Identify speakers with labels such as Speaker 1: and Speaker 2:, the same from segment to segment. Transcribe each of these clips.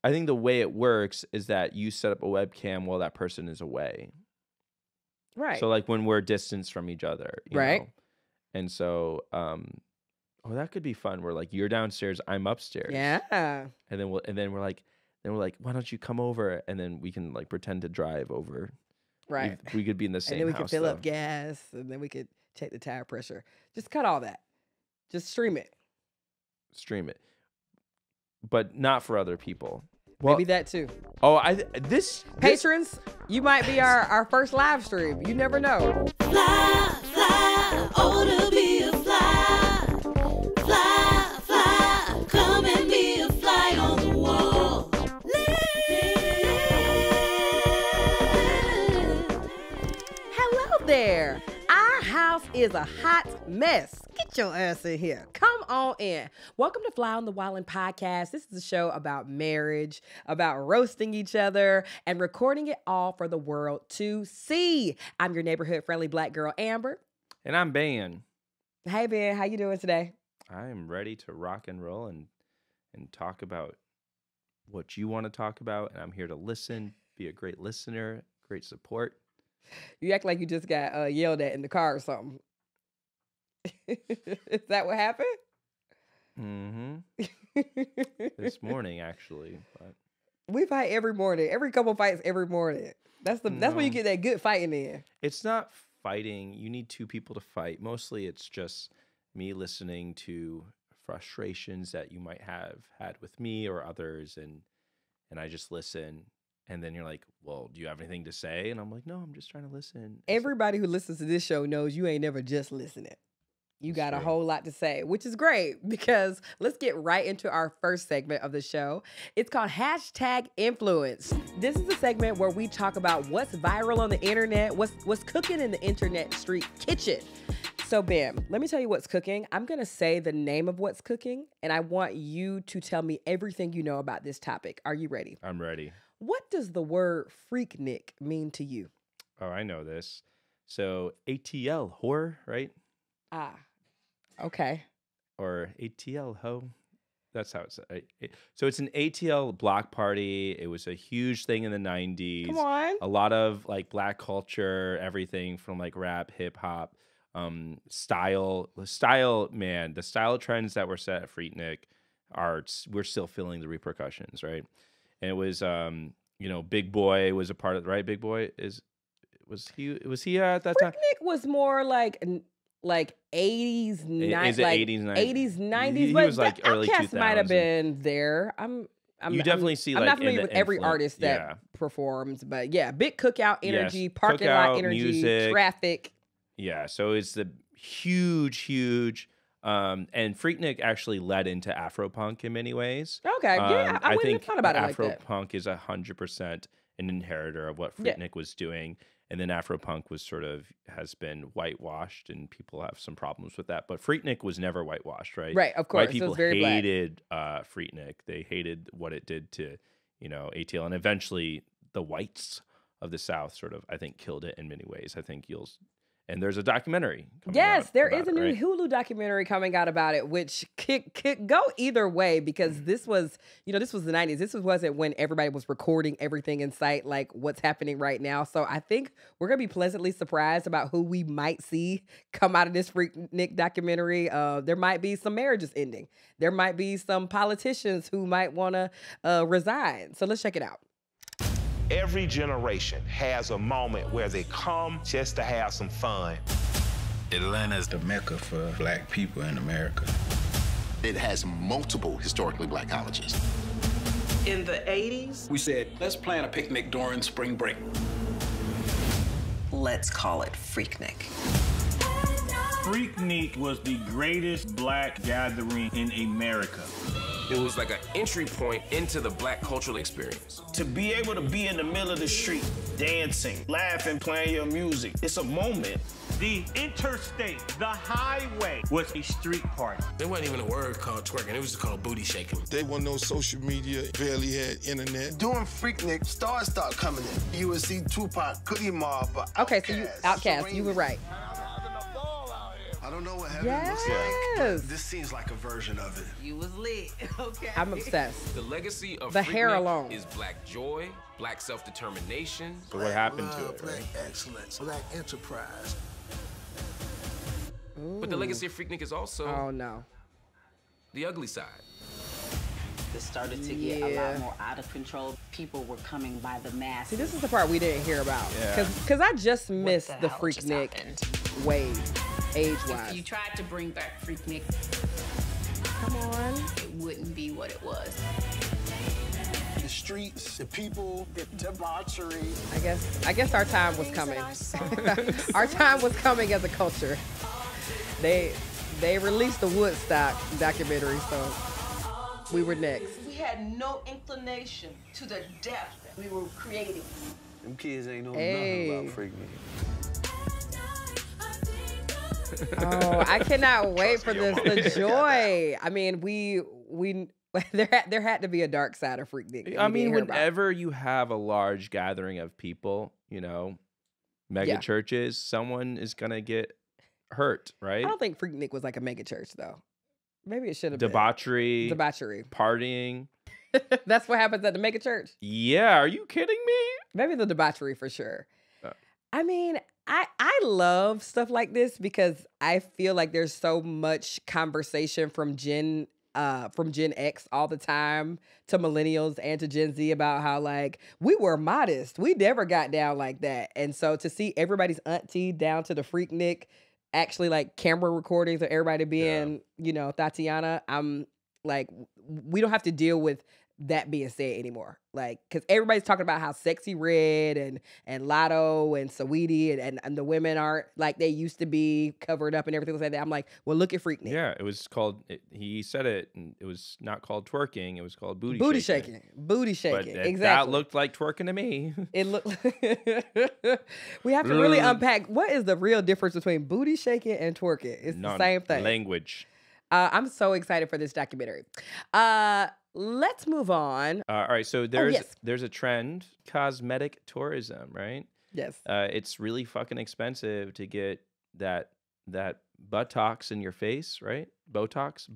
Speaker 1: I think the way it works is that you set up a webcam while that person is away.
Speaker 2: Right.
Speaker 1: So like when we're distanced from each other, you
Speaker 2: Right.
Speaker 1: know? And so, oh, that could be fun. We're like, you're downstairs, I'm upstairs.
Speaker 2: Yeah.
Speaker 1: And then we're like, why don't you come over? And then we can like pretend to drive over.
Speaker 2: Right.
Speaker 1: We could be in the same
Speaker 2: And then we
Speaker 1: house,
Speaker 2: could fill
Speaker 1: though.
Speaker 2: up gas, and then we could check the tire pressure. Just cut all that. Just stream it.
Speaker 1: Stream it. But not for other people. Well,
Speaker 2: Maybe that too.
Speaker 1: oh, this
Speaker 2: Patrons, you might be our first live stream. You never know.
Speaker 3: Fly, fly, oh to be a fly. Fly, fly, come and be a fly on the wall.
Speaker 2: Hello there. Our house is a hot mess. Get your ass in here. Come on in. Welcome to Fly on the Wallin podcast. This is a show about marriage, about roasting each other, and recording it all for the world to see. I'm your neighborhood-friendly black girl, Amber.
Speaker 1: And I'm Beyn.
Speaker 2: Hey, Ben. How you doing today?
Speaker 1: I am ready to rock and roll and talk about what you want to talk about. And I'm here to listen, be a great listener, great support.
Speaker 2: You act like you just got yelled at in the car or something. Is that what happened?
Speaker 1: Mm-hmm. This morning, actually. But
Speaker 2: We fight every morning. Every couple fights every morning. That's when you get that good fighting in.
Speaker 1: it's not fighting. You need two people to fight. Mostly it's just me listening to frustrations that you might have had with me or others. And I just listen. And then you're like, well, do you have anything to say? And I'm like, no, I'm just trying to listen.
Speaker 2: Everybody who listens to this show knows you ain't never just listening. You got a whole lot to say, which is great because let's get right into our first segment of the show. It's called #Influence. This is a segment where we talk about what's viral on the internet, what's cooking in the internet street kitchen. So, Ben, let me tell you what's cooking. I'm going to say the name of what's cooking, and I want you to tell me everything you know about this topic. Are you ready?
Speaker 1: I'm ready.
Speaker 2: What does the word Freaknik mean to you?
Speaker 1: Oh, I know this. So ATL, horror, right?
Speaker 2: Ah, okay.
Speaker 1: Or ATL, ho. That's how it's. So it's an ATL block party. It was a huge thing in the 90s.
Speaker 2: Come on.
Speaker 1: A lot of like black culture, everything from like rap, hip hop, style, man. The style trends that were set at Freaknik we're still feeling the repercussions, right? And it was, Big Boy was a part of, right? Big Boy was he at that time?
Speaker 2: Freaknik was more like 80s, 90s,
Speaker 1: He
Speaker 2: but
Speaker 1: was like early
Speaker 2: Outkast
Speaker 1: 2000s.
Speaker 2: might have been there.
Speaker 1: You definitely see
Speaker 2: I'm
Speaker 1: like
Speaker 2: not familiar with every
Speaker 1: influence.
Speaker 2: artist that performs, but yeah, big cookout energy,
Speaker 1: Yes,
Speaker 2: parking lot
Speaker 1: cookout,
Speaker 2: energy,
Speaker 1: music.
Speaker 2: traffic.
Speaker 1: Yeah, so it's the huge. And Freaknik actually led into Afropunk in many ways.
Speaker 2: Okay, yeah, I wouldn't have thought about it like that.
Speaker 1: Afropunk is 100% an inheritor of what Freaknik was doing. And then Afropunk has been whitewashed, and people have some problems with that. But Freaknik was never whitewashed, right?
Speaker 2: Right, of course.
Speaker 1: White people
Speaker 2: it was very
Speaker 1: hated Freaknik. They hated what it did to, ATL. And eventually the whites of the South I think, killed it in many ways. I think and there's a documentary coming out
Speaker 2: there
Speaker 1: about
Speaker 2: is a
Speaker 1: it,
Speaker 2: new
Speaker 1: right?
Speaker 2: Hulu documentary coming out about it, which could go either way because this was the 90s. This wasn't when everybody was recording everything in sight like what's happening right now. So I think we're going to be pleasantly surprised about who we might see come out of this Freaknik documentary. There might be some marriages ending. There might be some politicians who might want to resign. So let's check it out.
Speaker 4: Every generation has a moment where they come just to have some fun.
Speaker 5: Atlanta is the mecca for black people in America.
Speaker 6: It has multiple historically black colleges.
Speaker 7: In the 80s,
Speaker 8: we said, let's plan a picnic during spring break.
Speaker 7: let's call it Freaknik.
Speaker 9: Freaknik was the greatest black gathering in America.
Speaker 10: It was like an entry point into the black cultural experience.
Speaker 11: To be able to be in the middle of the street, dancing, laughing, playing your music, it's a moment.
Speaker 9: The interstate, the highway, was a street party.
Speaker 10: There wasn't even a word called twerking, it was just called booty shaking.
Speaker 12: There wasn't no social media, barely had internet.
Speaker 13: Doing Freaknik, stars start coming in. You would see Tupac, Goody Mob,
Speaker 2: Okay, so Outkast, you were right.
Speaker 13: I don't know what heaven
Speaker 2: Yes.
Speaker 13: looks like, but this seems like a version of it.
Speaker 7: You was lit, okay?
Speaker 2: I'm obsessed.
Speaker 10: The legacy of
Speaker 2: The hair
Speaker 10: Freaknik
Speaker 2: alone
Speaker 10: is black joy, black self-determination.
Speaker 1: So what happened to
Speaker 13: Love,
Speaker 1: it,
Speaker 13: black
Speaker 1: right?
Speaker 13: excellence, black enterprise.
Speaker 10: But the legacy of Freaknik is also
Speaker 2: Oh no.
Speaker 10: the ugly side.
Speaker 7: It started to get a lot more out of control. People were coming by the masses.
Speaker 2: See, this is the part we didn't hear about.
Speaker 1: Yeah.
Speaker 2: Cause I just missed the
Speaker 7: hell just
Speaker 2: Freaknik
Speaker 7: happened?
Speaker 2: wave,
Speaker 14: If
Speaker 2: age-wise.
Speaker 14: you tried to bring back Freaknik,
Speaker 2: Come on.
Speaker 14: it wouldn't be what it was.
Speaker 13: The streets, the people, the debauchery.
Speaker 2: I guess our time was coming. Our time was coming as a culture. They released the Woodstock documentary, so we were next.
Speaker 7: We had no inclination to the depth that we were creating.
Speaker 11: Them kids ain't know
Speaker 2: Hey.
Speaker 11: nothing about Freaknik.
Speaker 2: Oh, I cannot wait for this. The joy. I mean, we there had to be a dark side of Freaknik. that
Speaker 1: I
Speaker 2: we
Speaker 1: mean,
Speaker 2: didn't hear about.
Speaker 1: whenever you have a large gathering of people, mega
Speaker 2: Yeah.
Speaker 1: churches, someone is gonna get hurt, right?
Speaker 2: I don't think Freaknik was like a mega church though. Maybe it should have
Speaker 1: Debauchery,
Speaker 2: been. Debauchery.
Speaker 1: partying.
Speaker 2: That's what happens at the mega church.
Speaker 1: Yeah, are you kidding me?
Speaker 2: Maybe the debauchery for sure.
Speaker 1: Uh.
Speaker 2: I mean, I love stuff like this because I feel like there's so much conversation from Gen X all the time to millennials and to Gen Z about how like we were modest. We never got down like that. And so to see everybody's auntie down to the Freaknik, actually like camera recordings of everybody being, Tatiana, I'm like, we don't have to deal with that being said anymore. Like, because everybody's talking about how Sexy Red and Lotto and Saweetie and the women aren't like they used to be, covered up and everything like that. I'm like, well, look at Freaknik.
Speaker 1: Yeah, it was called. He said it. And it was not called twerking. It was called booty
Speaker 2: shaking. Booty shaking.
Speaker 1: But
Speaker 2: exactly.
Speaker 1: that looked like twerking to me.
Speaker 2: It looked. We have to really unpack what is the real difference between booty shaking and twerking. It's the same thing.
Speaker 1: Language.
Speaker 2: I'm so excited for this documentary. Let's move on.
Speaker 1: All right, so there's
Speaker 2: yes.
Speaker 1: there's a trend, cosmetic tourism, right?
Speaker 2: Yes.
Speaker 1: It's really fucking expensive to get that buttocks in your face, right? Botox.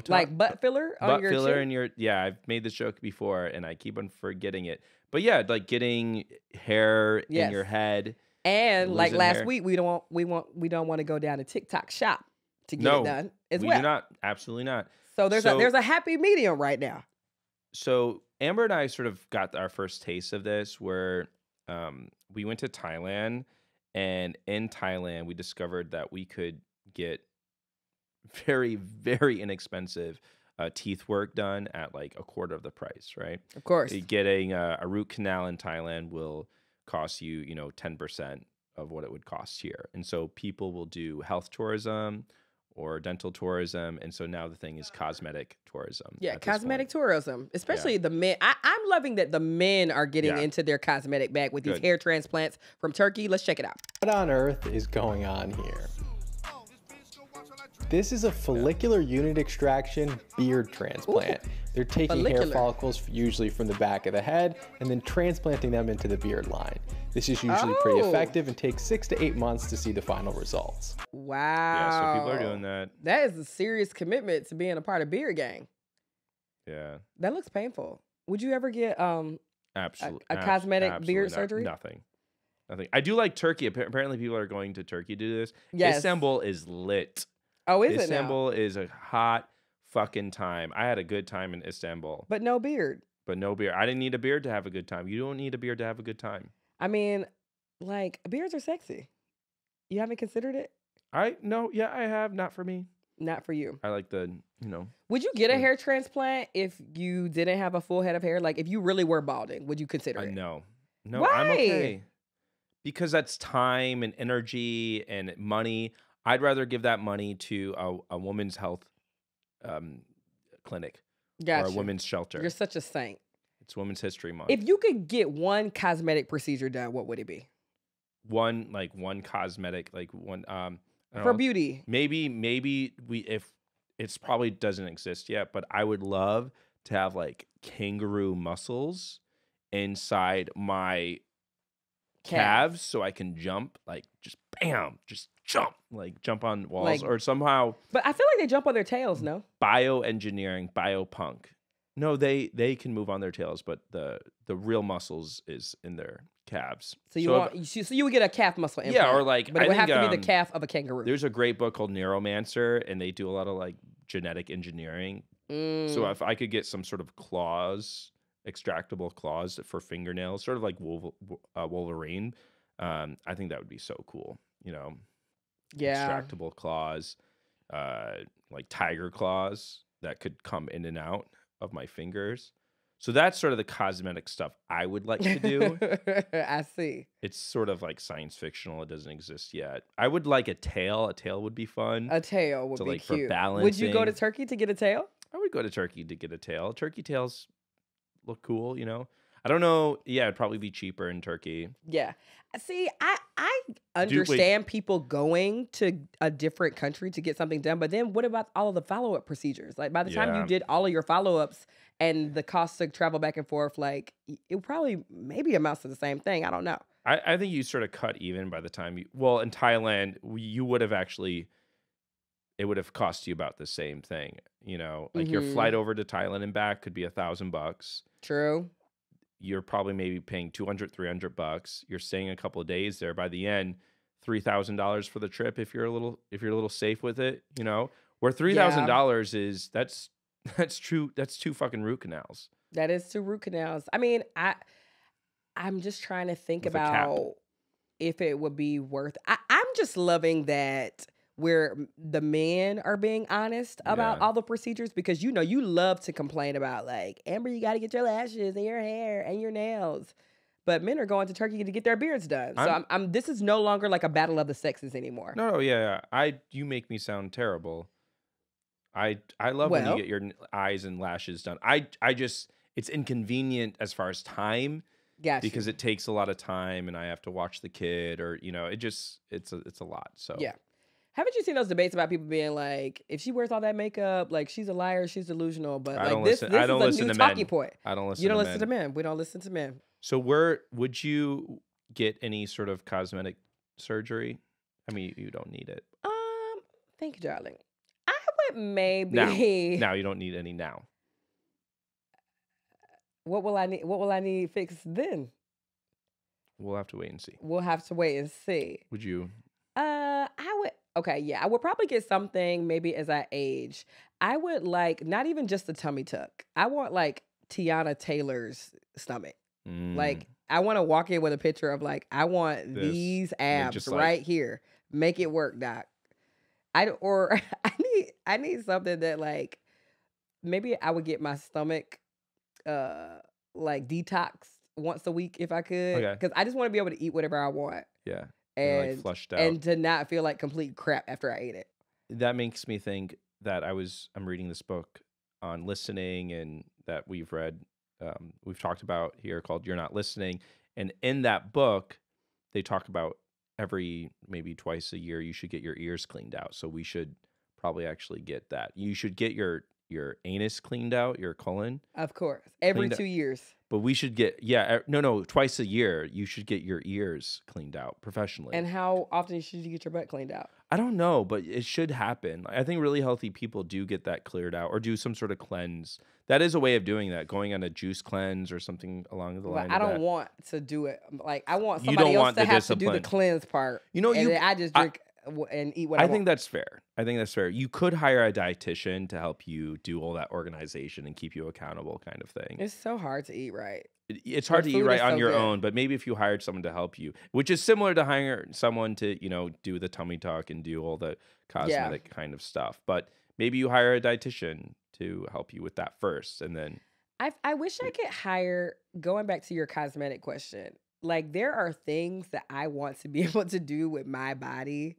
Speaker 2: Like butt filler on
Speaker 1: butt
Speaker 2: your
Speaker 1: filler
Speaker 2: chin?
Speaker 1: in your. Yeah, I've made this joke before, and I keep on forgetting it. But yeah, like getting hair in your head.
Speaker 2: And like
Speaker 1: losing
Speaker 2: last
Speaker 1: hair.
Speaker 2: week, we don't want to go down to TikTok shop to get it done as
Speaker 1: we
Speaker 2: well.
Speaker 1: do not. Absolutely not.
Speaker 2: So there's a happy medium right now.
Speaker 1: So Amber and I sort of got our first taste of this where we went to Thailand, and in Thailand we discovered that we could get very, very inexpensive teeth work done at like a quarter of the price, right?
Speaker 2: Of course.
Speaker 1: Getting a root canal in Thailand will cost you, 10% of what it would cost here. And so people will do health tourism or dental tourism. And so now the thing is cosmetic tourism.
Speaker 2: Yeah, cosmetic tourism, especially the men. I'm loving that the men are getting into their cosmetic bag with these hair transplants from Turkey. Let's check it out.
Speaker 15: What on earth is going on here? This is a follicular unit extraction beard transplant. They're taking hair follicles usually from the back of the head and then transplanting them into the beard line. This is usually pretty effective and takes 6 to 8 months to see the final results.
Speaker 2: Wow.
Speaker 1: Yeah, so people are doing that.
Speaker 2: That is a serious commitment to being a part of Beard Gang.
Speaker 1: Yeah.
Speaker 2: That looks painful. Would you ever get a cosmetic beard surgery?
Speaker 1: Nothing. I do like Turkey. Apparently people are going to Turkey to do this.
Speaker 2: Yes.
Speaker 1: Istanbul is lit.
Speaker 2: Oh, is it now?
Speaker 1: Istanbul is a hot fucking time. I had a good time in Istanbul.
Speaker 2: But no beard.
Speaker 1: I didn't need a beard to have a good time. You don't need a beard to have a good time.
Speaker 2: I mean, like, beards are sexy. You haven't considered it?
Speaker 1: I have. Not for me.
Speaker 2: Not for you.
Speaker 1: I like the,
Speaker 2: Would you get a hair transplant if you didn't have a full head of hair? Like, if you really were balding, would you consider it?
Speaker 1: No.
Speaker 2: Why?
Speaker 1: I'm okay. Because that's time and energy and money. I'd rather give that money to a women's health clinic or a women's shelter.
Speaker 2: You're such a saint.
Speaker 1: It's Women's History Month.
Speaker 2: If you could get one cosmetic procedure done, what would it be?
Speaker 1: One cosmetic, like one
Speaker 2: for beauty.
Speaker 1: Maybe if it's probably doesn't exist yet, but I would love to have like kangaroo muscles inside my calves so I can jump, like just bam, just jump on walls or somehow.
Speaker 2: But I feel like they jump on their tails, no?
Speaker 1: Bioengineering, biopunk. No, they can move on their tails, but the real muscles is in their calves.
Speaker 2: So you would get a calf muscle implant.
Speaker 1: Yeah, or like
Speaker 2: but it would have to be the calf of a kangaroo.
Speaker 1: There's a great book called Neuromancer, and they do a lot of like genetic engineering. So if I could get some sort of claws, extractable claws for fingernails, sort of like Wolverine, I think that would be so cool. You know, extractable claws, like tiger claws that could come in and out of my fingers. So that's sort of the cosmetic stuff I would like to do.
Speaker 2: I see.
Speaker 1: It's sort of like science fictional. It doesn't exist yet. I would like a tail. A tail would be fun.
Speaker 2: A tail would be
Speaker 1: like
Speaker 2: cute.
Speaker 1: For balancing.
Speaker 2: Would you go to Turkey to get a tail?
Speaker 1: I would go to Turkey to get a tail. Turkey tails look cool, you know? I don't know. Yeah, it'd probably be cheaper in Turkey.
Speaker 2: Yeah. See, I understand people going to a different country to get something done, but then what about all of the follow-up procedures? Like by the time you did all of your follow-ups and the cost to travel back and forth, like it probably maybe amounts to the same thing. I don't know.
Speaker 1: I think you sort of cut even by the time you, well, in Thailand, you would have actually, it would have cost you about the same thing, you know? Like your flight over to Thailand and back could be $1,000.
Speaker 2: True.
Speaker 1: You're probably maybe paying $200, $300. You're staying a couple of days there. By the end, $3,000 for the trip if you're a little safe with it, you know. Where $3,000 is that's true. That's 2 fucking root canals.
Speaker 2: That is 2 root canals. I mean, I'm just trying to think about if it would be worth. I'm just loving that where the men are being honest about all the procedures, because you know you love to complain about like, Amber, you got to get your lashes and your hair and your nails, but men are going to Turkey to get their beards done. So I'm this is no longer like a battle of the sexes anymore.
Speaker 1: No, yeah. You make me sound terrible. I love when you get your eyes and lashes done. I just, it's inconvenient as far as time. Because it takes a lot of time and I have to watch the kid, or you know, it's a lot. So
Speaker 2: yeah. Haven't you seen those debates about people being like, if she wears all that makeup, like she's a liar, she's delusional? But like this is a new talking point.
Speaker 1: I don't listen.
Speaker 2: You don't listen to men. We don't listen to men.
Speaker 1: So would you get any sort of cosmetic surgery? I mean, you don't need it.
Speaker 2: Thank you, darling. I would maybe.
Speaker 1: Now you don't need any now.
Speaker 2: What will I need? What will I need fixed then?
Speaker 1: We'll have to wait and see.
Speaker 2: We'll have to wait and see.
Speaker 1: Would you?
Speaker 2: I would. Okay, yeah, I would probably get something maybe as I age. I would like not even just the tummy tuck. I want like Tiana Taylor's stomach. Like I want to walk in with a picture of like, I want these abs right here. Make it work, doc. I need something that like maybe I would get my stomach like detox once a week if I could, because I just want to be able to eat whatever I want.
Speaker 1: Yeah.
Speaker 2: And
Speaker 1: like flushed out,
Speaker 2: and to not feel like complete crap after I ate it.
Speaker 1: That makes me think that I'm reading this book on listening, and that we've talked about here, called You're Not Listening. And in that book, they talk about maybe twice a year, you should get your ears cleaned out. So we should probably actually get that. You should get your anus cleaned out, your colon.
Speaker 2: Of course. Every 2 years.
Speaker 1: But we should get, twice a year, you should get your ears cleaned out professionally.
Speaker 2: And how often should you get your butt cleaned out?
Speaker 1: I don't know, but it should happen. I think really healthy people do get that cleared out, or do some sort of cleanse. That is a way of doing that, going on a juice cleanse or something along the line of that.
Speaker 2: I don't want to do it. Like, I want somebody else to have to do the cleanse part.
Speaker 1: You know,
Speaker 2: I just drink and eat what I want.
Speaker 1: I think that's fair. You could hire a dietitian to help you do all that organization and keep you accountable, kind of thing.
Speaker 2: It's so hard to eat right.
Speaker 1: It's hard to eat right on your own, but maybe if you hired someone to help you, which is similar to hiring someone to, do the tummy tuck and do all the cosmetic kind of stuff. But maybe you hire a dietitian to help you with that first, and then
Speaker 2: I wish I could hire, going back to your cosmetic question, like there are things that I want to be able to do with my body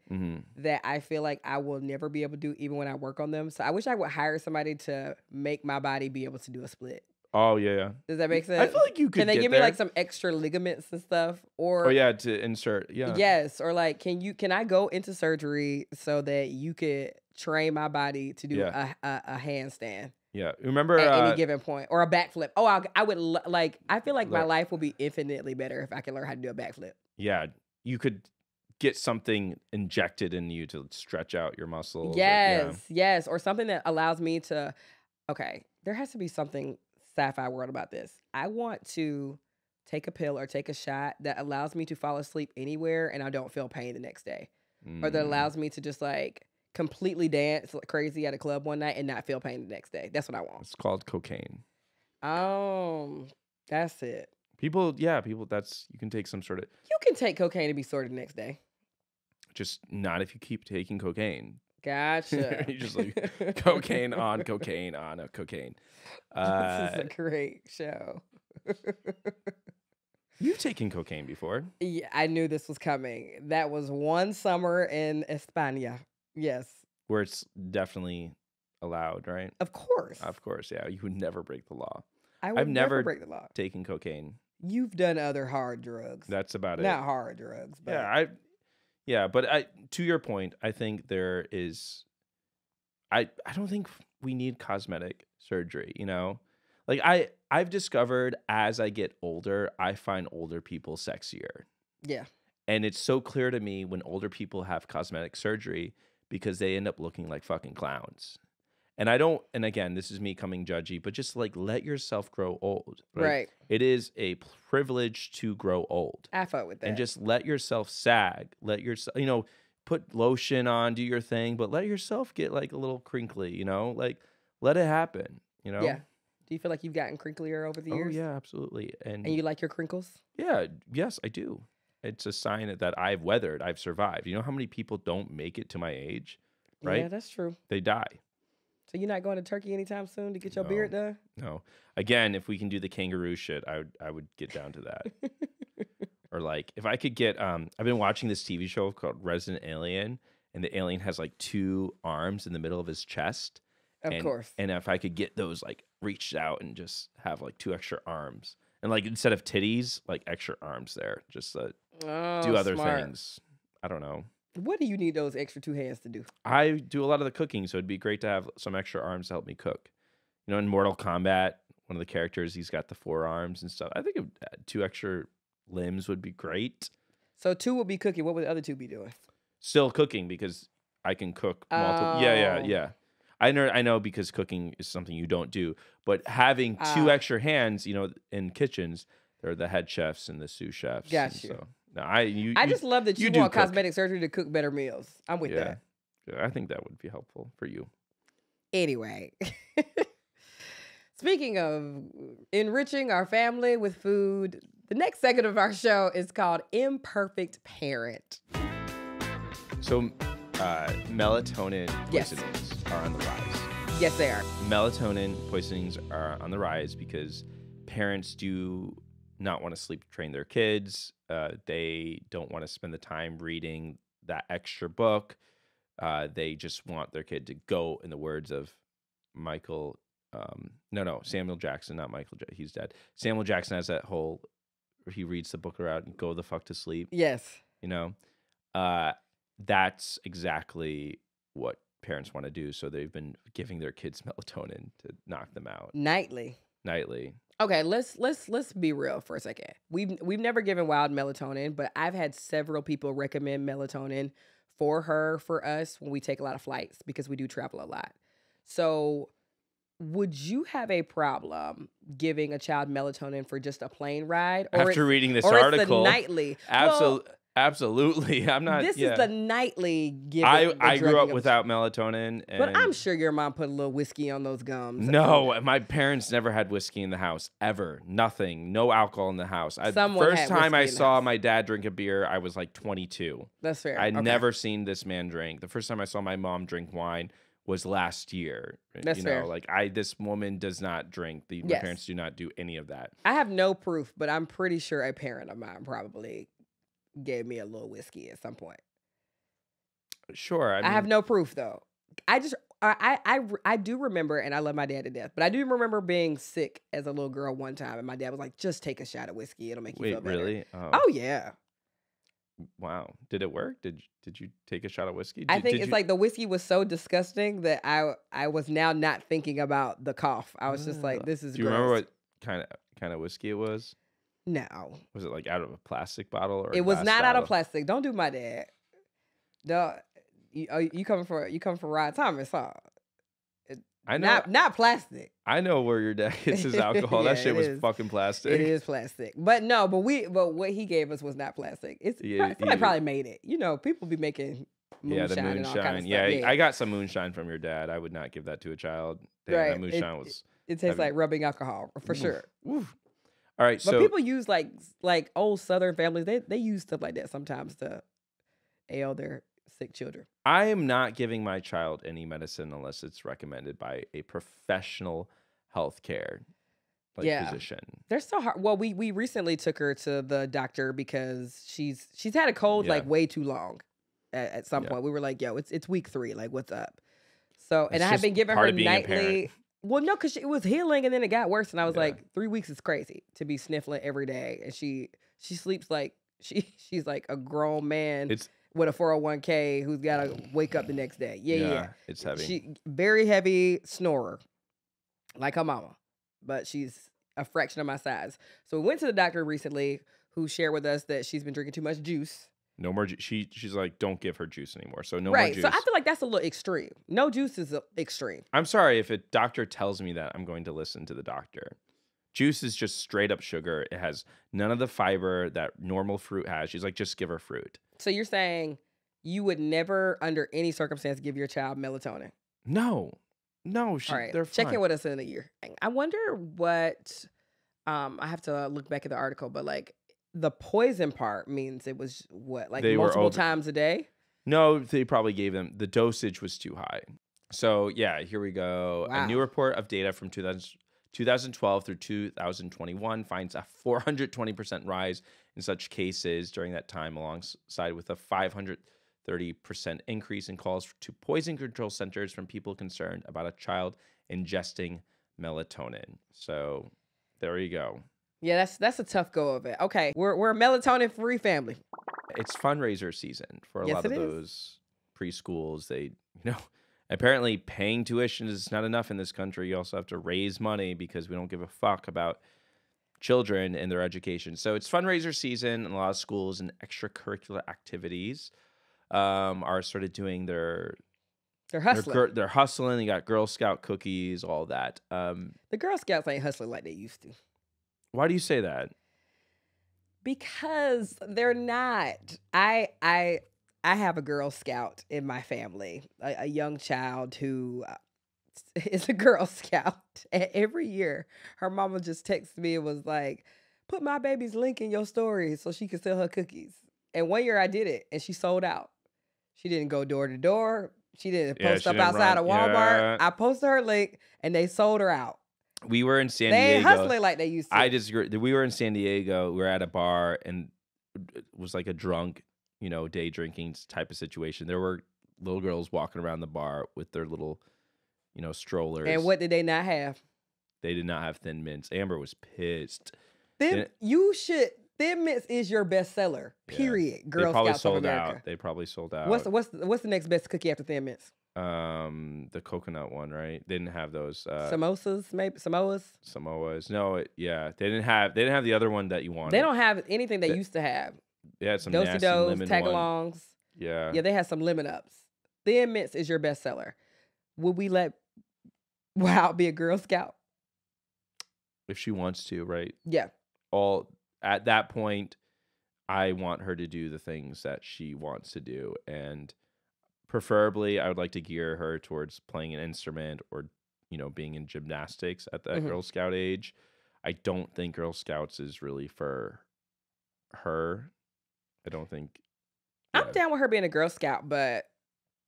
Speaker 2: that I feel like I will never be able to do even when I work on them. So I wish I would hire somebody to make my body be able to do a split.
Speaker 1: Oh, yeah.
Speaker 2: Does that make sense?
Speaker 1: I feel like you could.
Speaker 2: Can they give me like some extra ligaments and stuff? Or
Speaker 1: to insert,
Speaker 2: Yes, or like can I go into surgery so that you could train my body to do a handstand?
Speaker 1: Yeah, remember
Speaker 2: at any given point, or a backflip. Oh, I would like. I feel like my life will be infinitely better if I can learn how to do a backflip.
Speaker 1: Yeah, you could get something injected in you to stretch out your muscles.
Speaker 2: Yes. Or something that allows me to, okay, there has to be something sci-fi world about this. I want to take a pill or take a shot that allows me to fall asleep anywhere and I don't feel pain the next day. Or that allows me to just like completely dance crazy at a club one night and not feel pain the next day. That's what I want.
Speaker 1: It's called cocaine.
Speaker 2: Oh, that's it.
Speaker 1: People, that's, you can take some sort of.
Speaker 2: You can take cocaine and be sore the next day.
Speaker 1: Just not if you keep taking cocaine.
Speaker 2: Gotcha.
Speaker 1: You just like cocaine on cocaine on a cocaine.
Speaker 2: This is a great show.
Speaker 1: You've taken cocaine before.
Speaker 2: Yeah, I knew this was coming. That was one summer in España. Yes.
Speaker 1: Where it's definitely allowed, right?
Speaker 2: Of course.
Speaker 1: Of course, yeah. You would never break the law.
Speaker 2: I've never break the law.
Speaker 1: Taken cocaine.
Speaker 2: You've done other hard drugs.
Speaker 1: That's about it.
Speaker 2: Not hard drugs, but
Speaker 1: but to your point, I think there is I don't think we need cosmetic surgery, you know? Like I've discovered as I get older, I find older people sexier.
Speaker 2: Yeah.
Speaker 1: And it's so clear to me when older people have cosmetic surgery because they end up looking like fucking clowns. And again, this is me coming judgy, but just like let yourself grow old.
Speaker 2: Right.
Speaker 1: It is a privilege to grow old.
Speaker 2: I fuck with that.
Speaker 1: And just let yourself sag. Let yourself, put lotion on, do your thing, but let yourself get like a little crinkly, like let it happen,
Speaker 2: Yeah. Do you feel like you've gotten crinklier over the years?
Speaker 1: Oh, yeah, absolutely. And
Speaker 2: you like your crinkles?
Speaker 1: Yeah. Yes, I do. It's a sign that I've weathered, I've survived. You know how many people don't make it to my age, right?
Speaker 2: Yeah, that's true.
Speaker 1: They die.
Speaker 2: So you're not going to Turkey anytime soon to get your beard done?
Speaker 1: No. Again, if we can do the kangaroo shit, I would get down to that. Or like if I could get I've been watching this TV show called Resident Alien, and the alien has like 2 arms in the middle of his chest.
Speaker 2: Of course.
Speaker 1: And if I could get those like reached out and just have like 2 extra arms. And like instead of titties, like extra arms there. Just do other things. I don't know.
Speaker 2: What do you need those extra 2 hands to do?
Speaker 1: I do a lot of the cooking, so it'd be great to have some extra arms to help me cook. In Mortal Kombat, one of the characters, he's got the 4 arms and stuff. I think 2 extra limbs would be great.
Speaker 2: So 2 would be cooking. What would the other 2 be doing?
Speaker 1: Still cooking because I can cook multiple. Yeah. I know because cooking is something you don't do, but having 2 extra hands, in kitchens, they're the head chefs and the sous chefs.
Speaker 2: Got you.
Speaker 1: So, no, I
Speaker 2: just love that you want cosmetic surgery to cook better meals. I'm with that.
Speaker 1: Yeah, I think that would be helpful for you.
Speaker 2: Anyway, speaking of enriching our family with food, the next segment of our show is called Imperfect Parent.
Speaker 1: So, melatonin poisonings are on the rise.
Speaker 2: Yes, they are.
Speaker 1: Melatonin poisonings are on the rise because parents do not want to sleep train their kids. They don't want to spend the time reading that extra book. They just want their kid to go, in the words of Samuel Jackson, not Michael. He's dead. Samuel Jackson has that whole, he reads the book around and go the fuck to sleep.
Speaker 2: Yes.
Speaker 1: That's exactly what parents want to do. So they've been giving their kids melatonin to knock them out.
Speaker 2: Nightly. Okay, let's be real for a second. We've never given Wild melatonin, but I've had several people recommend melatonin for us when we take a lot of flights because we do travel a lot. So would you have a problem giving a child melatonin for just a plane ride? Or
Speaker 1: after reading this
Speaker 2: article,
Speaker 1: it's the
Speaker 2: nightly.
Speaker 1: Absolutely. I'm not.
Speaker 2: This is the nightly giving.
Speaker 1: I grew up without melatonin.
Speaker 2: But I'm sure your mom put a little whiskey on those gums.
Speaker 1: No, my parents never had whiskey in the house, ever. Nothing. No alcohol in the house. First time I saw my dad drink a beer, I was like 22.
Speaker 2: That's fair.
Speaker 1: I'd never seen this man drink. The first time I saw my mom drink wine was last year.
Speaker 2: That's fair.
Speaker 1: This woman does not drink. My parents do not do any of that.
Speaker 2: I have no proof, but I'm pretty sure a parent of mine probably gave me a little whiskey at some point.
Speaker 1: Sure.
Speaker 2: I have no proof though. I do remember, and I love my dad to death, but I do remember being sick as a little girl one time, and my dad was like, "Just take a shot of whiskey; it'll make you feel better."
Speaker 1: Really?
Speaker 2: Oh yeah.
Speaker 1: Wow. Did it work? Did you take a shot of whiskey?
Speaker 2: I think it's like the whiskey was so disgusting that I was now not thinking about the cough. I was just like, "This is."
Speaker 1: Do you remember what kind of whiskey it was?
Speaker 2: No.
Speaker 1: Was it like out of a plastic bottle or?
Speaker 2: It was not out of plastic. Don't do my dad. Duh, you coming for Rod Thomas, huh?
Speaker 1: I know.
Speaker 2: Not plastic.
Speaker 1: I know where your dad gets his alcohol.
Speaker 2: Yeah,
Speaker 1: That shit was fucking plastic.
Speaker 2: It is plastic. But no, but what he gave us was not plastic. It's somebody probably made it. You know, people be making moonshine,
Speaker 1: the moonshine.
Speaker 2: And all kind of stuff.
Speaker 1: Yeah, I got some moonshine from your dad. I would not give that to a child. Damn,
Speaker 2: right.
Speaker 1: That moonshine was.
Speaker 2: It tastes like rubbing alcohol for sure.
Speaker 1: Oof. All right,
Speaker 2: but people use like old Southern families. They use stuff like that sometimes to ail their sick children.
Speaker 1: I am not giving my child any medicine unless it's recommended by a professional healthcare physician.
Speaker 2: They're so hard. Well, we recently took her to the doctor because she's had a cold like way too long. At some point, we were like, "Yo, it's week 3. Like, what's up?" So, and I had been giving her nightly. Well, no, because it was healing and then it got worse, and I was like, 3 weeks is crazy to be sniffling every day, and she sleeps like she's like a grown man. With a 401k who's got to wake up the next day. Yeah.
Speaker 1: It's heavy.
Speaker 2: She very heavy snorer, like her mama, but she's a fraction of my size. So we went to the doctor recently who shared with us that she's been drinking too much juice.
Speaker 1: No more juice. She's like, don't give her juice anymore. So no
Speaker 2: more
Speaker 1: juice.
Speaker 2: So I feel like that's a little extreme. No juice is extreme.
Speaker 1: I'm sorry. If a doctor tells me that, I'm going to listen to the doctor. Juice is just straight up sugar. It has none of the fiber that normal fruit has. She's like, just give her fruit.
Speaker 2: So you're saying you would never, under any circumstance, give your child melatonin?
Speaker 1: No. All right. They're fine.
Speaker 2: Check in with us in a year. I wonder what, I have to look back at the article, but like the poison part means it was what, like multiple times a day?
Speaker 1: No, they probably gave them, the dosage was too high. So yeah, here we go. Wow. A new report of data from 2012 through 2021 finds a 420% rise in such cases during that time, alongside with a 530% increase in calls to poison control centers from people concerned about a child ingesting melatonin. So there you go.
Speaker 2: Yeah, that's a tough go of it. Okay, we're a melatonin-free family.
Speaker 1: It's fundraiser season for a lot of those preschools. They, apparently paying tuition is not enough in this country. You also have to raise money because we don't give a fuck about children and their education. So it's fundraiser season, and a lot of schools and extracurricular activities are sort of doing their hustling. They're hustling. You got Girl Scout cookies, all that.
Speaker 2: The Girl Scouts ain't hustling like they used to.
Speaker 1: Why do you say that?
Speaker 2: Because they're not. I have a Girl Scout in my family, a young child who is a Girl Scout. And every year, her mama just texted me and was like, put my baby's link in your story so she can sell her cookies. And one year I did it, and she sold out. She didn't go door to door. She didn't post up outside of Walmart. I posted her link, and they sold her out.
Speaker 1: We were in San Diego.
Speaker 2: They ain't hustling like they used to.
Speaker 1: I disagree. We were in San Diego. We were at a bar, and it was like a drunk, day drinking type of situation. There were little girls walking around the bar with their little, strollers.
Speaker 2: And what did they not have?
Speaker 1: They did not have Thin Mints. Amber was pissed.
Speaker 2: Thin Mints is your bestseller. Period. Yeah. Girl Scouts of America.
Speaker 1: They probably sold out.
Speaker 2: What's the next best cookie after Thin Mints?
Speaker 1: The coconut one, right? They didn't have those.
Speaker 2: Samosas, maybe Samoas.
Speaker 1: No, they didn't have the other one that you wanted.
Speaker 2: They don't have anything they used to have.
Speaker 1: They had some nasty lemon
Speaker 2: tagalongs.
Speaker 1: One. Yeah,
Speaker 2: they had some lemon ups. Thin Mints is your bestseller. Would we let Wild be a Girl Scout?
Speaker 1: If she wants to, right?
Speaker 2: Yeah.
Speaker 1: At that point, I want her to do the things that she wants to do, and preferably, I would like to gear her towards playing an instrument or, being in gymnastics at that Girl Scout age. I don't think Girl Scouts is really for her. I don't think. Yeah.
Speaker 2: I'm down with her being a Girl Scout, but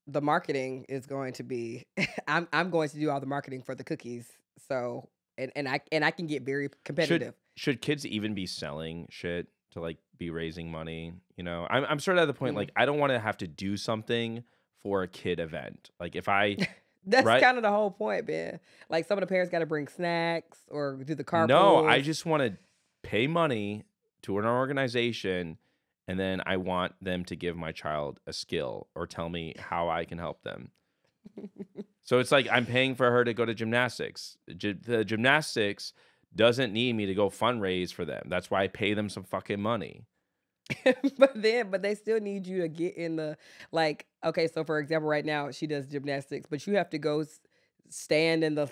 Speaker 2: the marketing is going to be. I'm going to do all the marketing for the cookies. So and I can get very competitive.
Speaker 1: Should kids even be selling shit to be raising money? I'm sort of at the point I don't want to have to do something for a kid event. If I
Speaker 2: that's kind of the whole point, man. Some of the parents got to bring snacks or do the carpool.
Speaker 1: No, I just want to pay money to an organization, and then I want them to give my child a skill or tell me how I can help them. So it's I'm paying for her to go to gymnastics. The gymnastics doesn't need me to go fundraise for them. That's why I pay them some fucking money.
Speaker 2: but they still need you to get in the, like, okay, so for example, right now she does gymnastics, but you have to go stand in the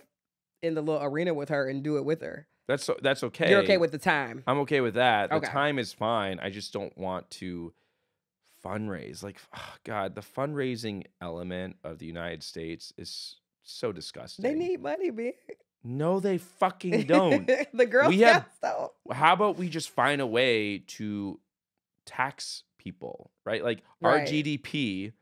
Speaker 2: little arena with her and do it with her.
Speaker 1: That's okay.
Speaker 2: You're okay with the time.
Speaker 1: I'm okay with that. The
Speaker 2: Okay.
Speaker 1: time is fine. I just don't want to fundraise. Like, oh God, the fundraising element of the United States is so disgusting.
Speaker 2: They need money, man.
Speaker 1: No, they fucking don't.
Speaker 2: The Girl Scouts don't.
Speaker 1: How about we just find a way to tax people, right? Like our
Speaker 2: Right.
Speaker 1: GDP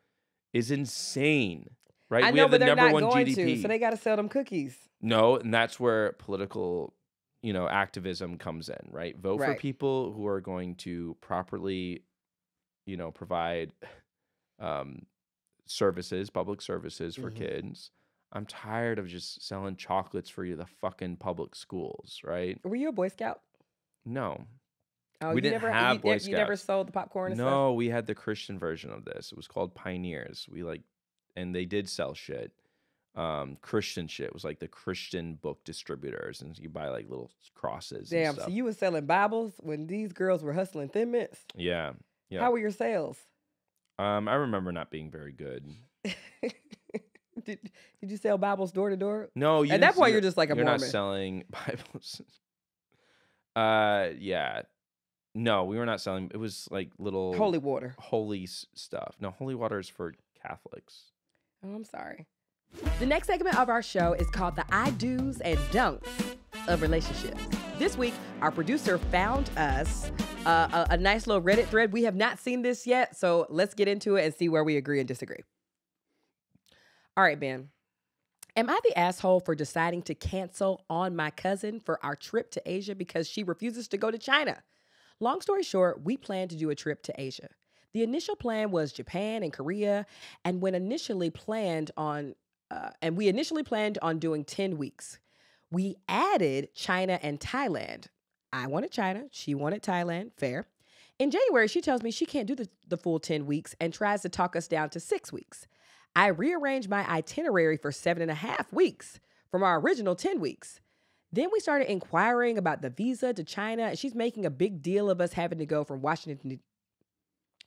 Speaker 1: is insane, right?
Speaker 2: I
Speaker 1: We
Speaker 2: know,
Speaker 1: have the
Speaker 2: but they're
Speaker 1: number
Speaker 2: not
Speaker 1: one
Speaker 2: going
Speaker 1: GDP.
Speaker 2: to, so they got to sell them cookies.
Speaker 1: No, and that's where political, activism comes in, right? Vote for
Speaker 2: Right.
Speaker 1: people who are going to properly, provide services, public services for kids. I'm tired of just selling chocolates for the fucking public schools, right?
Speaker 2: Were you a Boy Scout?
Speaker 1: No.
Speaker 2: Oh,
Speaker 1: We
Speaker 2: you
Speaker 1: didn't
Speaker 2: never
Speaker 1: have Boy
Speaker 2: You never
Speaker 1: Scouts.
Speaker 2: sold the popcorn and stuff?
Speaker 1: No, we had the Christian version of this. It was called Pioneers. And they did sell shit. Christian shit. It was like the Christian book distributors, and you buy like little crosses. and
Speaker 2: Damn,
Speaker 1: stuff.
Speaker 2: so you were selling Bibles when these girls were hustling Thin Mints?
Speaker 1: Yeah.
Speaker 2: How were your sales?
Speaker 1: I remember not being very good.
Speaker 2: Did you sell Bibles door to door?
Speaker 1: No,
Speaker 2: At that point, you're just like a
Speaker 1: you're
Speaker 2: Mormon.
Speaker 1: not selling Bibles. Yeah. No, we were not selling. It was like little
Speaker 2: Holy water.
Speaker 1: holy stuff. No, holy water is for Catholics.
Speaker 2: Oh, I'm sorry. The next segment of our show is called the I do's and don'ts of relationships. This week, our producer found us a nice little Reddit thread. We have not seen this yet, so let's get into it and see where we agree and disagree. All right, Ben. Am I the asshole for deciding to cancel on my cousin for our trip to Asia because she refuses to go to China? Long story short, we planned to do a trip to Asia. The initial plan was Japan and Korea, and we initially planned on doing 10 weeks. We added China and Thailand. I wanted China, she wanted Thailand, fair. In January, she tells me she can't do the full 10 weeks and tries to talk us down to 6 weeks. I rearranged my itinerary for 7.5 weeks from our original 10 weeks. Then we started inquiring about the visa to China, and she's making a big deal of us having to go from Washington.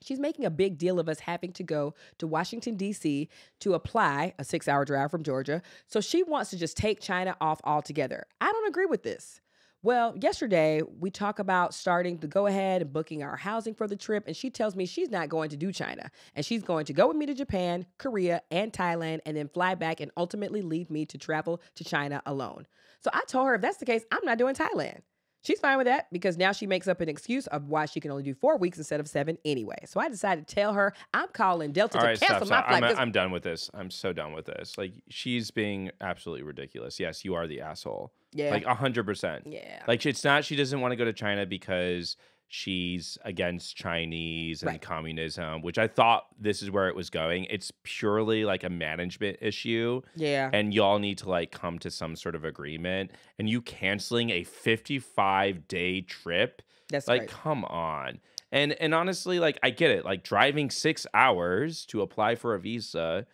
Speaker 2: She's making a big deal of us having to go to Washington, D.C. to apply, a 6-hour drive from Georgia. So she wants to just take China off altogether. I don't agree with this. Well, yesterday, we talk about starting to go ahead and booking our housing for the trip, and she tells me she's not going to do China, and she's going to go with me to Japan, Korea, and Thailand, and then fly back and ultimately leave me to travel to China alone. So I told her if that's the case, I'm not doing Thailand. She's fine with that because now she makes up an excuse of why she can only do 4 weeks instead of 7 anyway. So I decided to tell her I'm calling Delta to cancel my flight.
Speaker 1: I'm done with this. I'm so done with this. Like, she's being absolutely ridiculous. Yes, you are the asshole.
Speaker 2: Yeah.
Speaker 1: Like 100%.
Speaker 2: Yeah.
Speaker 1: Like, it's not, she doesn't want to go to China because she's against Chinese and communism, which I thought this is where it was going. It's purely like a management issue.
Speaker 2: Yeah.
Speaker 1: And y'all need to like come to some sort of agreement. And you canceling a 55-day trip.
Speaker 2: That's
Speaker 1: like,
Speaker 2: right.
Speaker 1: come on. And honestly, like, I get it. Like, driving 6 hours to apply for a visa,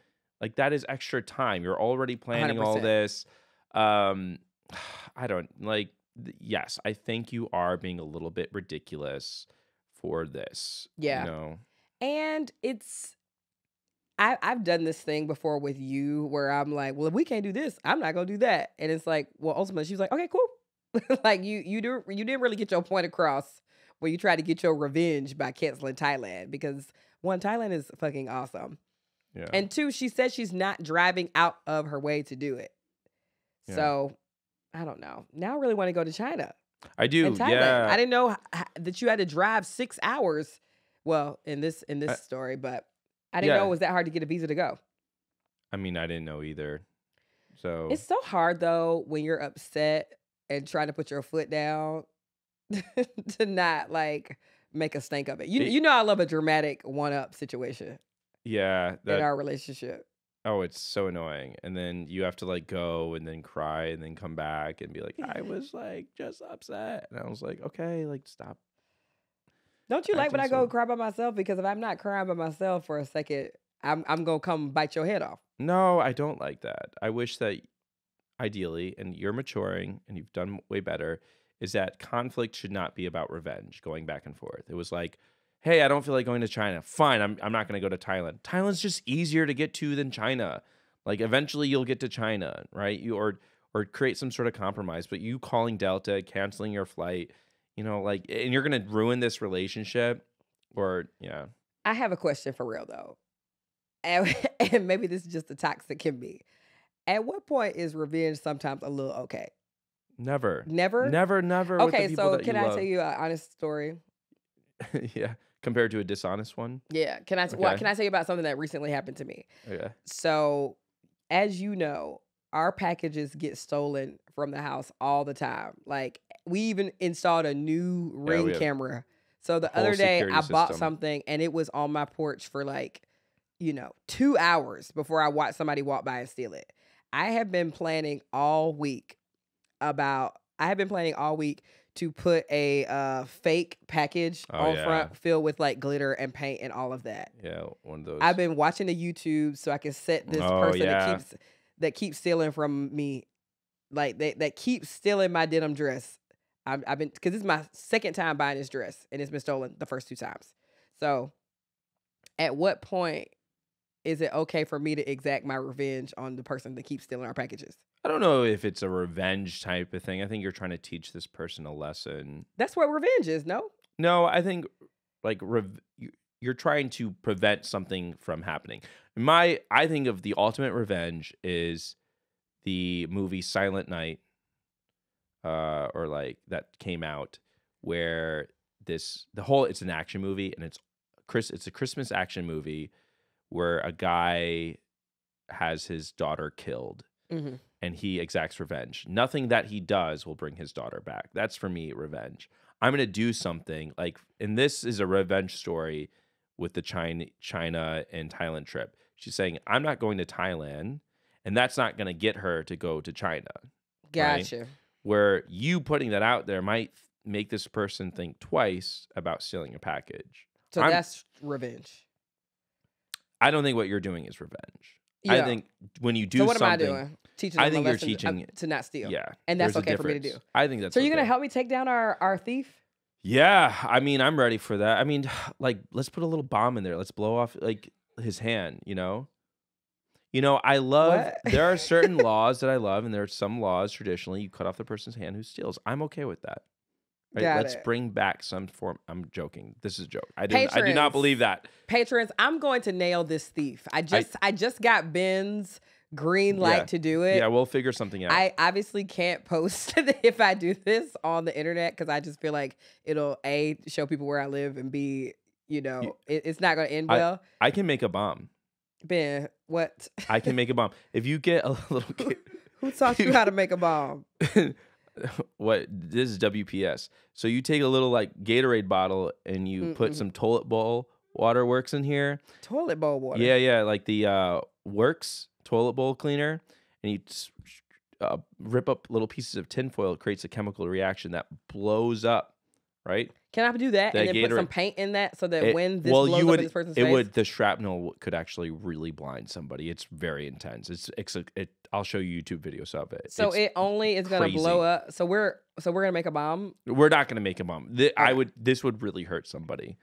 Speaker 1: like, that is extra time. You're already planning all
Speaker 2: 100%.
Speaker 1: this. I don't like. Yes, I think you are being a little bit ridiculous for this.
Speaker 2: Yeah.
Speaker 1: You know?
Speaker 2: And I've done this thing before with you where I'm like, well, if we can't do this, I'm not going to do that. And it's like, well, ultimately she's like, okay, cool. Like you didn't really get your point across when you try to get your revenge by canceling Thailand because 1, Thailand is fucking awesome.
Speaker 1: Yeah.
Speaker 2: And 2, she said she's not driving out of her way to do it.
Speaker 1: Yeah.
Speaker 2: So I don't know. Now I really want to go to China.
Speaker 1: I do.
Speaker 2: And Thailand.
Speaker 1: Yeah.
Speaker 2: I didn't know that you had to drive 6 hours. Well, in this story, but I didn't know it was that hard to get a visa to go.
Speaker 1: I mean, I didn't know either. So
Speaker 2: It's so hard though when you're upset and trying to put your foot down to not like make a stink of it. You know I love a dramatic one-up situation
Speaker 1: yeah,
Speaker 2: in our relationship.
Speaker 1: Oh, it's so annoying. And then you have to like go and then cry and then come back and be like, I was like just upset. And I was like, okay, like stop.
Speaker 2: Don't you like when I
Speaker 1: acting
Speaker 2: go
Speaker 1: so-
Speaker 2: cry by myself? Because if I'm not crying by myself for a second, I'm gonna come bite your head off.
Speaker 1: No, I don't like that. I wish that ideally, and you're maturing and you've done way better, is that conflict should not be about revenge, going back and forth. It was like, Hey, I don't feel like going to China. Fine, I'm not going to go to Thailand. Thailand's just easier to get to than China. Like eventually you'll get to China, right? Or create some sort of compromise. But you calling Delta, canceling your flight, you know, like, and you're going to ruin this relationship, or yeah.
Speaker 2: I have a question for real though, and maybe this is just the toxic in me. At what point is revenge sometimes a little okay?
Speaker 1: Never.
Speaker 2: Never.
Speaker 1: Okay,
Speaker 2: so can I tell you an honest story?
Speaker 1: Yeah. Compared to a dishonest one?
Speaker 2: Yeah. Can I tell you about something that recently happened to me?
Speaker 1: Okay.
Speaker 2: So, as you know, our packages get stolen from the house all the time. Like, we even installed a new Ring camera. So the other day I bought something and it was on my porch for like, 2 hours before I watched somebody walk by and steal it. I have been planning all week to put a fake package on front filled with like glitter and paint and all of that.
Speaker 1: Yeah, one of those.
Speaker 2: I've been watching the YouTube so I can set this person that keeps stealing from me, like that keeps stealing my denim dress. I've been, because this is my second time buying this dress and it's been stolen the first 2 times. So at what point is it okay for me to exact my revenge on the person that keeps stealing our packages?
Speaker 1: I don't know if it's a revenge type of thing. I think you're trying to teach this person a lesson.
Speaker 2: That's what revenge is, no?
Speaker 1: No, I think like you're trying to prevent something from happening. I think of the ultimate revenge is the movie Silent Night, or like that came out where it's an action movie and it's a Christmas action movie where a guy has his daughter killed.
Speaker 2: Mm-hmm.
Speaker 1: And he exacts revenge. Nothing that he does will bring his daughter back. That's for me revenge. I'm going to do something like, and this is a revenge story with the China and Thailand trip. She's saying, I'm not going to Thailand, and that's not going to get her to go to China.
Speaker 2: Gotcha.
Speaker 1: Right? Where you putting that out there might make this person think twice about stealing a package.
Speaker 2: So that's revenge.
Speaker 1: I don't think what you're doing is revenge.
Speaker 2: Yeah.
Speaker 1: I think when you do
Speaker 2: something.
Speaker 1: So what
Speaker 2: am I doing? Teaching them a lesson to not steal.
Speaker 1: Yeah.
Speaker 2: And that's okay for me to do.
Speaker 1: I think that's
Speaker 2: so. You're
Speaker 1: okay.
Speaker 2: going to help me take down our thief?
Speaker 1: Yeah. I mean, I'm ready for that. I mean, like, let's put a little bomb in there. Let's blow off, like, his hand, I love, there are certain laws that I love, and there are some laws traditionally you cut off the person's hand who steals. I'm okay with that. Right? Let's bring back some form. I'm joking. This is a joke. I do not believe that.
Speaker 2: Patrons, I'm going to nail this thief. I just got Ben's green light to do it.
Speaker 1: Yeah, we'll figure something out.
Speaker 2: I obviously can't post if I do this on the internet because I just feel like it'll A, show people where I live, and B, it's not going to end well.
Speaker 1: I can make a bomb.
Speaker 2: Ben, what?
Speaker 1: I can make a bomb. If you get a little kid.
Speaker 2: Who taught you how to make a bomb?
Speaker 1: What? This is WPS. So you take a little like Gatorade bottle and you put some toilet bowl water works in here.
Speaker 2: Toilet bowl water?
Speaker 1: Yeah, like the Works toilet bowl cleaner, and you rip up little pieces of tinfoil. It creates a chemical reaction that blows up, right?
Speaker 2: Can I do that and then put some paint in that so that when this blows up in this person's face?
Speaker 1: The shrapnel could actually really blind somebody. It's very intense. I'll show you YouTube videos of it.
Speaker 2: So it only is going to blow up. So we're going to make a bomb?
Speaker 1: We're not going to make a bomb. This would really hurt somebody.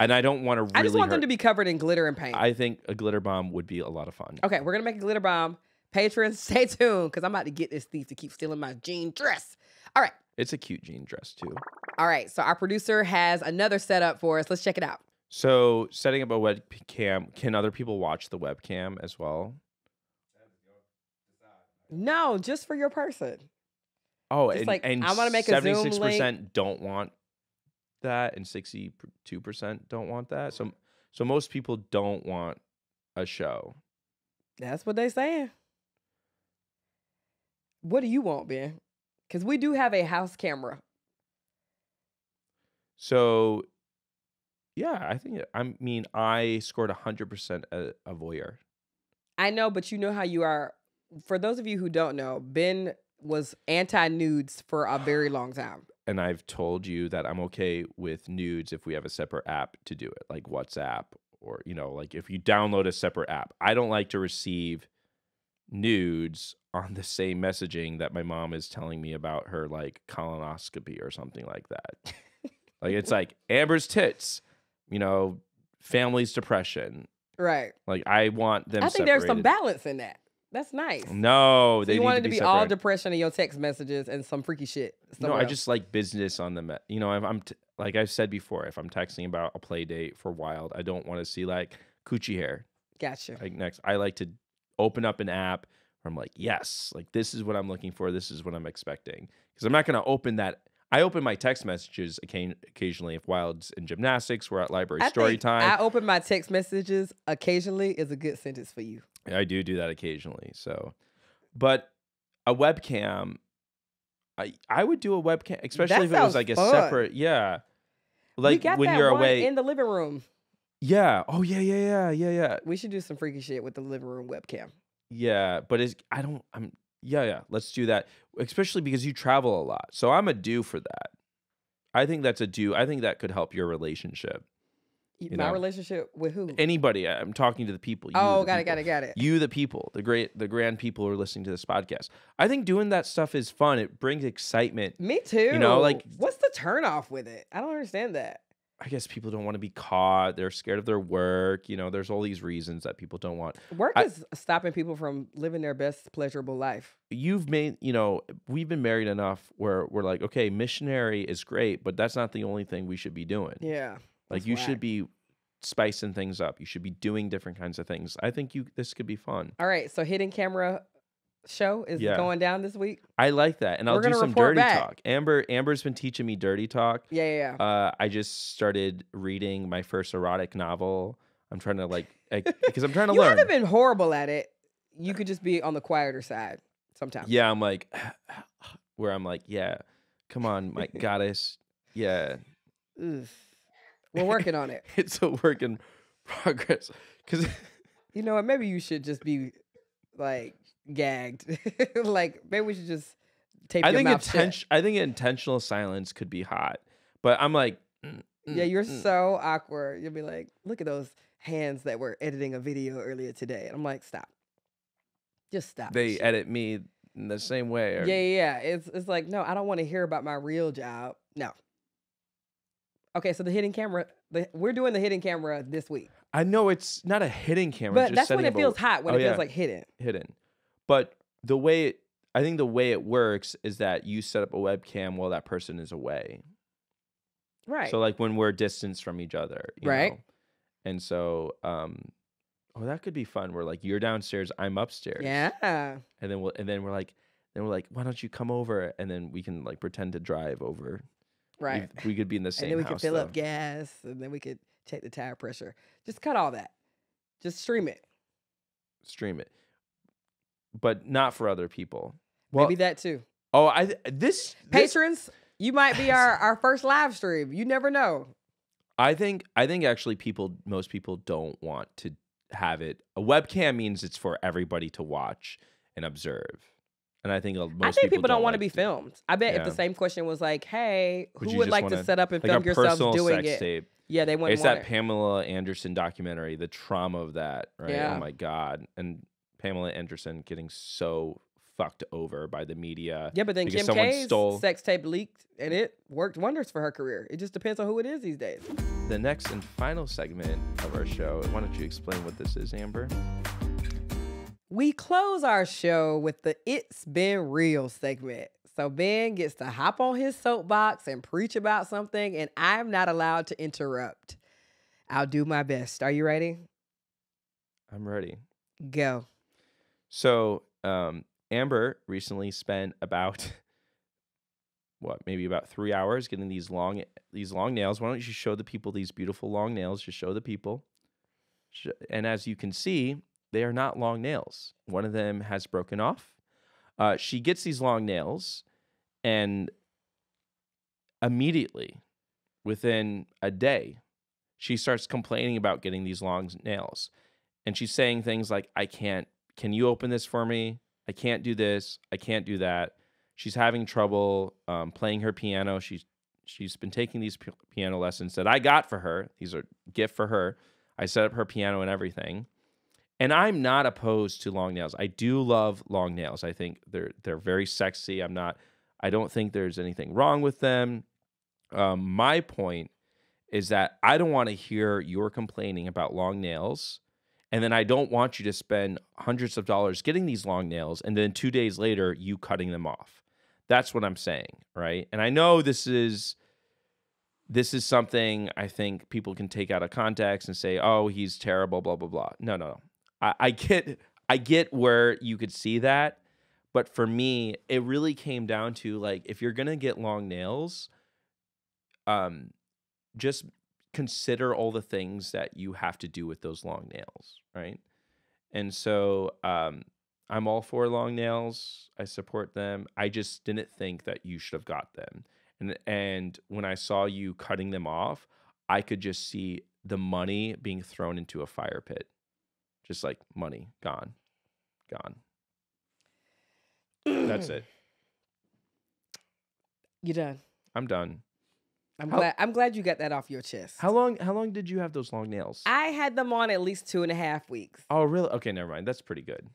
Speaker 1: And I don't want to really
Speaker 2: I just want them to be covered in glitter and paint.
Speaker 1: I think a glitter bomb would be a lot of fun.
Speaker 2: Okay, we're going to make a glitter bomb. Patrons, stay tuned because I'm about to get this thief to keep stealing my jean dress. All right.
Speaker 1: It's a cute jean dress, too.
Speaker 2: All right. So our producer has another setup for us. Let's check it out.
Speaker 1: So setting up a webcam, can other people watch the webcam as well?
Speaker 2: No, just for your person.
Speaker 1: Oh,
Speaker 2: just
Speaker 1: and
Speaker 2: I want to make a Zoom link.
Speaker 1: 76% don't want that, and 62% don't want that. So most people don't want a show.
Speaker 2: That's what they saying. What do you want, Ben? Because we do have a house camera.
Speaker 1: So, yeah, I scored 100% a voyeur.
Speaker 2: I know, but you know how you are. For those of you who don't know, Ben was anti-nudes for a very long time.
Speaker 1: And I've told you that I'm okay with nudes if we have a separate app to do it, like WhatsApp or, like if you download a separate app. I don't like to receive nudes on the same messaging that my mom is telling me about her like colonoscopy or something like that. Like it's like Amber's tits, you know, family's depression.
Speaker 2: Right.
Speaker 1: Like I want them.
Speaker 2: I think there's some
Speaker 1: separated.
Speaker 2: balance in that. That's nice.
Speaker 1: No,
Speaker 2: So
Speaker 1: they
Speaker 2: you
Speaker 1: need
Speaker 2: want it to be all
Speaker 1: separate.
Speaker 2: depression in your text messages and some freaky shit.
Speaker 1: No, I just like business on the you know, if I'm like I've said before, if I'm texting about a play date for Wild, I don't want to see like coochie hair.
Speaker 2: Gotcha.
Speaker 1: Like next, I like to open up an app where I'm like, yes, like this is what I'm looking for. This is what I'm expecting. Because I'm not going to open that. I open my text messages occasionally if Wild's in gymnastics, we're at library story time.
Speaker 2: I open my text messages occasionally is a good sentence for you.
Speaker 1: I do that occasionally. So, but a webcam, I would do a webcam, especially if it was like a separate, yeah. Like
Speaker 2: we got
Speaker 1: when
Speaker 2: that
Speaker 1: you're
Speaker 2: one
Speaker 1: away
Speaker 2: in the living room.
Speaker 1: Yeah. Oh yeah.
Speaker 2: We should do some freaky shit with the living room webcam.
Speaker 1: Yeah, but yeah. Let's do that, especially because you travel a lot. So I'm a do for that. I think that's a do. I think that could help your relationship.
Speaker 2: My relationship with who?
Speaker 1: Anybody. I'm talking to the people.
Speaker 2: Oh, got it.
Speaker 1: You, the people, the grand people who are listening to this podcast. I think doing that stuff is fun. It brings excitement.
Speaker 2: Me too.
Speaker 1: You know, like
Speaker 2: what's the turnoff with it? I don't understand that.
Speaker 1: I guess people don't want to be caught. They're scared of their work. You know, there's all these reasons that people don't want.
Speaker 2: Work is stopping people from living their best pleasurable life.
Speaker 1: We've been married enough where we're like, okay, missionary is great, but that's not the only thing we should be doing.
Speaker 2: Yeah.
Speaker 1: Like you should be spicing things up. You should be doing different kinds of things. I think this could be fun.
Speaker 2: All right. So hidden camera show is going down this week.
Speaker 1: I like that. And I'll do some dirty talk. Amber's been teaching me dirty talk.
Speaker 2: Yeah.
Speaker 1: I just started reading my first erotic novel. I'm trying to because I'm trying to learn.
Speaker 2: You haven't been horrible at it. You could just be on the quieter side sometimes.
Speaker 1: Yeah, I'm like, where I'm like, yeah, come on, my goddess. Yeah.
Speaker 2: We're working on it.
Speaker 1: It's a work in progress. Because
Speaker 2: you know what? Maybe you should just be like gagged. Like maybe we should just tape your mouth shut.
Speaker 1: I think intentional silence could be hot. But I'm like,
Speaker 2: yeah, you're so awkward. You'll be like, look at those hands that were editing a video earlier today. And I'm like, stop. Just stop.
Speaker 1: They edit me in the same way. Or...
Speaker 2: Yeah. It's like, no, I don't want to hear about my real job. No. Okay, so the hidden camera, we're doing the hidden camera this week.
Speaker 1: I know it's not a hidden camera.
Speaker 2: But that's when it feels hot, when it feels like hidden.
Speaker 1: Hidden. But I think the way it works is that you set up a webcam while that person is away.
Speaker 2: Right.
Speaker 1: So like when we're distanced from each other. You know? And so, that could be fun. We're like, you're downstairs, I'm upstairs.
Speaker 2: Yeah.
Speaker 1: And then we're like, why don't you come over? And then we can like pretend to drive over.
Speaker 2: Right.
Speaker 1: We could be in the same house.
Speaker 2: And then we could fill up gas, and then we could check the tire pressure. Just cut all that. Just stream it. But not for other people. Well, maybe that too.
Speaker 1: Oh,
Speaker 2: patrons, you might be our first live stream. You never know.
Speaker 1: I think actually most people don't want to have it. A webcam means it's for everybody to watch and observe. And I think
Speaker 2: people don't want to be filmed. I bet if the same question was like, "Hey, who would like to set up and film yourselves doing it?"
Speaker 1: Tape.
Speaker 2: Yeah, they wouldn't.
Speaker 1: It's that Pamela Anderson documentary, the trauma of that, right?
Speaker 2: Yeah.
Speaker 1: Oh my God. And Pamela Anderson getting so fucked over by the media.
Speaker 2: Yeah, but then Kim K's sex tape leaked and it worked wonders for her career. It just depends on who it is these days.
Speaker 1: The next and final segment of our show, why don't you explain what this is, Amber?
Speaker 2: We close our show with the It's Been Real segment. So Ben gets to hop on his soapbox and preach about something, and I'm not allowed to interrupt. I'll do my best. Are you ready?
Speaker 1: I'm ready.
Speaker 2: Go.
Speaker 1: So, Amber recently spent about, maybe about 3 hours getting these long nails. Why don't you show the people these beautiful long nails? Just show the people. And as you can see, they are not long nails. One of them has broken off. She gets these long nails, and immediately, within a day, she starts complaining about getting these long nails. And she's saying things like, can you open this for me? I can't do this. I can't do that. She's having trouble playing her piano. She's been taking these piano lessons that I got for her. These are a gift for her. I set up her piano and everything. And I'm not opposed to long nails. I do love long nails. I think they're very sexy. I don't think there's anything wrong with them. My point is that I don't want to hear you're complaining about long nails. And then I don't want you to spend hundreds of dollars getting these long nails. And then 2 days later, you cutting them off. That's what I'm saying, right? And I know this is something I think people can take out of context and say, oh, he's terrible, blah, blah, blah. No. I get where you could see that. But for me, it really came down to, like, if you're going to get long nails, just consider all the things that you have to do with those long nails, right? And so I'm all for long nails. I support them. I just didn't think that you should have got them. And when I saw you cutting them off, I could just see the money being thrown into a fire pit. Just like money, gone. That's it.
Speaker 2: You done?
Speaker 1: I'm done.
Speaker 2: I'm glad you got that off your chest.
Speaker 1: How long did you have those long nails?
Speaker 2: I had them on at least 2.5 weeks.
Speaker 1: Oh, really? Okay, never mind. That's pretty good.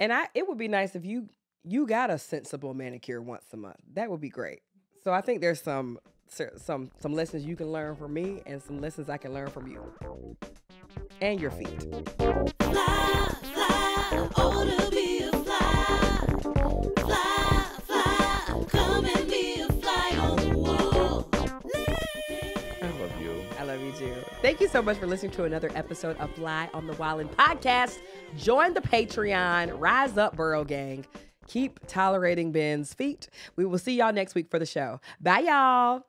Speaker 2: And it would be nice if you got a sensible manicure once a month. That would be great. So I think there's some lessons you can learn from me and some lessons I can learn from you. And your feet.
Speaker 3: Fly, fly, oh, to be a fly. Fly, fly, come and be a fly on the wall.
Speaker 1: I love you.
Speaker 2: I love you too. Thank you so much for listening to another episode of Fly on the Wallin podcast. Join the Patreon. Rise up, Borough Gang. Keep tolerating Ben's feet. We will see y'all next week for the show. Bye, y'all.